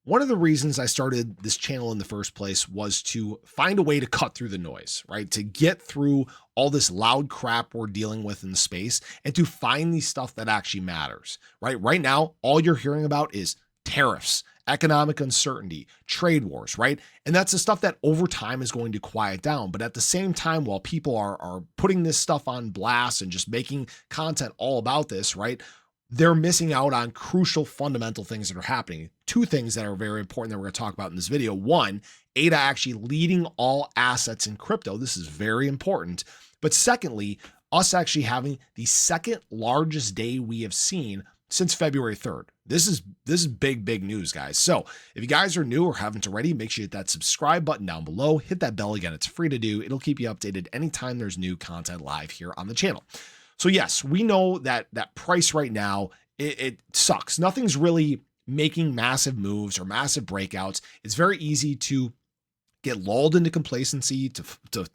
One of the reasons I started this channel in the first place was to find a way to cut through the noise, right? To get through all this loud crap we're dealing with in the space and to find the stuff that actually matters, right? Right now, all you're hearing about is tariffs, economic uncertainty, trade wars, right? And that's the stuff that over time is going to quiet down. But at the same time, while people are putting this stuff on blast and just making content all about this, right? They're missing out on crucial fundamental things that are happening. Two things that are very important that we're going to talk about in this video. One, ADA actually leading all assets in crypto. This is very important. But secondly, us actually having the second largest day we have seen since February 3rd. This is big news, guys. So if you guys are new or haven't already, make sure you hit that subscribe button down below. Hit that bell again. It's free to do. It'll keep you updated anytime there's new content live here on the channel. So yes, we know that price right now, it sucks. Nothing's really making massive moves or massive breakouts. It's very easy to get lulled into complacency, to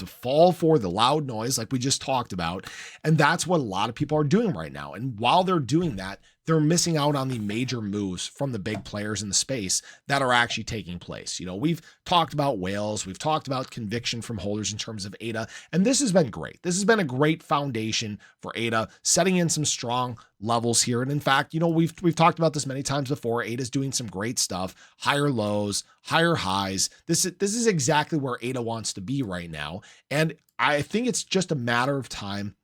fall for the loud noise like we just talked about. And that's what a lot of people are doing right now. And while they're doing that, they're missing out on the major moves from the big players in the space that are actually taking place. You know, we've talked about whales, we've talked about conviction from holders in terms of ADA, and this has been great. This has been a great foundation for ADA, setting in some strong levels here. And in fact, you know, we've talked about this many times before. ADA is doing some great stuff, higher lows, higher highs. This is exactly where ADA wants to be right now. And I think it's just a matter of time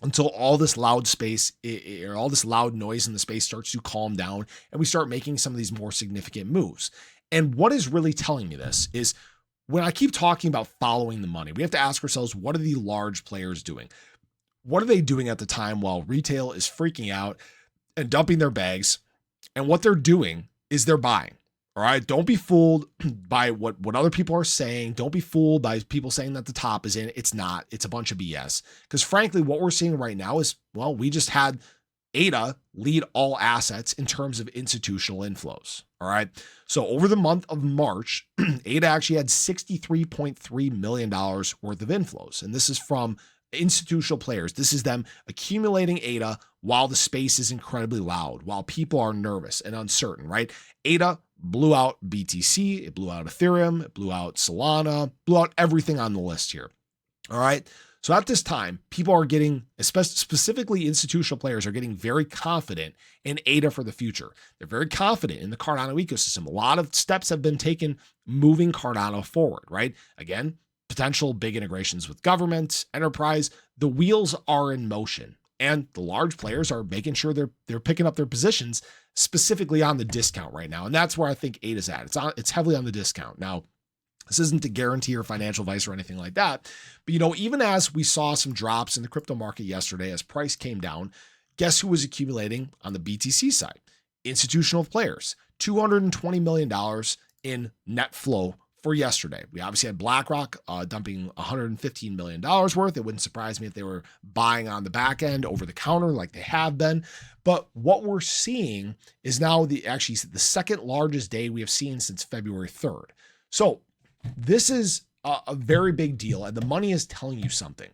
until all this loud space or all this loud noise in the space starts to calm down and we start making some of these more significant moves. And what is really telling me this is when I keep talking about following the money, we have to ask ourselves, what are the large players doing? What are they doing at the time while retail is freaking out and dumping their bags? And what they're doing is they're buying. All right. Don't be fooled by what other people are saying. Don't be fooled by people saying that the top is in. It's not. It's a bunch of BS. Because frankly, what we're seeing right now is, well, we just had ADA lead all assets in terms of institutional inflows. All right. So over the month of March, ADA actually had $63.3 million worth of inflows. And this is from institutional players. This is them accumulating ADA while the space is incredibly loud, while people are nervous and uncertain, right? ADA blew out BTC, it blew out Ethereum, it blew out Solana, blew out everything on the list here. All right. So at this time, people are getting, specifically institutional players are getting very confident in ADA for the future. They're very confident in the Cardano ecosystem. A lot of steps have been taken moving Cardano forward, right? Again, potential big integrations with government, enterprise, the wheels are in motion. And the large players are making sure they're picking up their positions specifically on the discount right now. And that's where I think ADA's at. It's heavily on the discount. Now, this isn't a guarantee or financial advice or anything like that. But, you know, even as we saw some drops in the crypto market yesterday as price came down, guess who was accumulating on the BTC side? Institutional players, $220 million in net flow for yesterday. We obviously had BlackRock dumping $115 million worth. It wouldn't surprise me if they were buying on the back end over the counter like they have been. But what we're seeing is now the second largest day we have seen since February 3rd. So this is a very big deal. And the money is telling you something.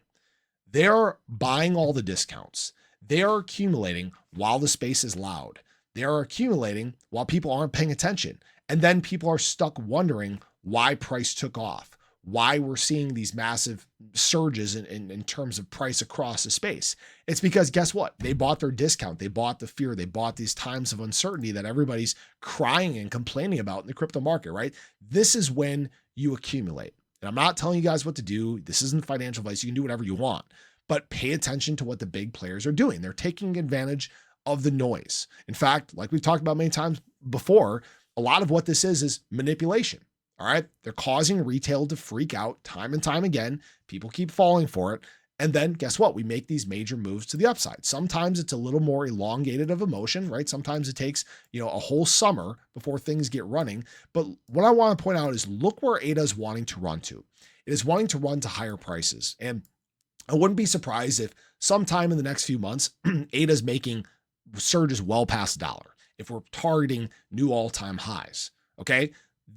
They're buying all the discounts. They are accumulating while the space is loud. They are accumulating while people aren't paying attention. And then people are stuck wondering why price took off, why we're seeing these massive surges in terms of price across the space. It's because guess what? They bought their discount. They bought the fear. They bought these times of uncertainty that everybody's crying and complaining about in the crypto market, right? This is when you accumulate. And I'm not telling you guys what to do. This isn't financial advice. You can do whatever you want, but pay attention to what the big players are doing. They're taking advantage of the noise. In fact, like we've talked about many times before, a lot of what this is manipulation. All right. They're causing retail to freak out time and time again. People keep falling for it. And then guess what? We make these major moves to the upside. Sometimes it's a little more elongated of emotion, right? Sometimes it takes, a whole summer before things get running. But what I want to point out is look where ADA is wanting to run to. It is wanting to run to higher prices. And I wouldn't be surprised if sometime in the next few months, ADA is making surges well past $1 if we're targeting new all-time highs. Okay.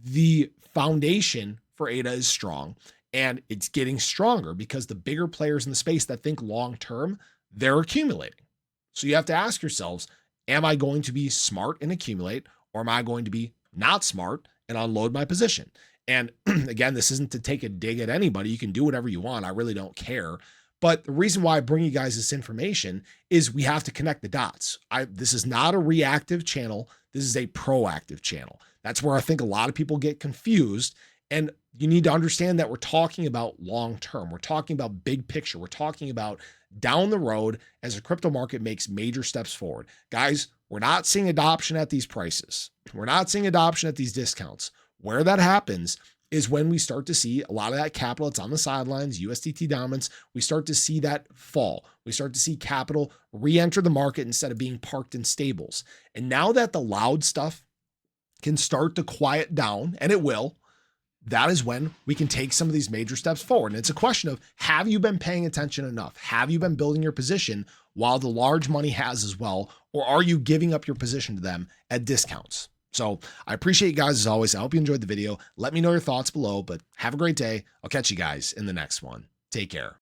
The foundation for ADA is strong and it's getting stronger because the bigger players in the space that think long-term, they're accumulating. So you have to ask yourselves, am I going to be smart and accumulate, or am I going to be not smart and unload my position. And again, this isn't to take a dig at anybody. You can do whatever you want. I really don't care. But the reason why I bring you guys this information is we have to connect the dots. This is not a reactive channel. This is a proactive channel. That's where I think a lot of people get confused. And you need to understand that we're talking about long term. We're talking about big picture. We're talking about down the road as the crypto market makes major steps forward. Guys, we're not seeing adoption at these prices. We're not seeing adoption at these discounts. Where that happens is when we start to see a lot of that capital that's on the sidelines, USDT dominance, we start to see that fall. We start to see capital re-enter the market instead of being parked in stables. And now that the loud stuff can start to quiet down, and it will, that is when we can take some of these major steps forward. And it's a question of, have you been paying attention enough? Have you been building your position while the large money has as well? Or are you giving up your position to them at discounts? So I appreciate you guys as always. I hope you enjoyed the video. Let me know your thoughts below, but have a great day. I'll catch you guys in the next one. Take care.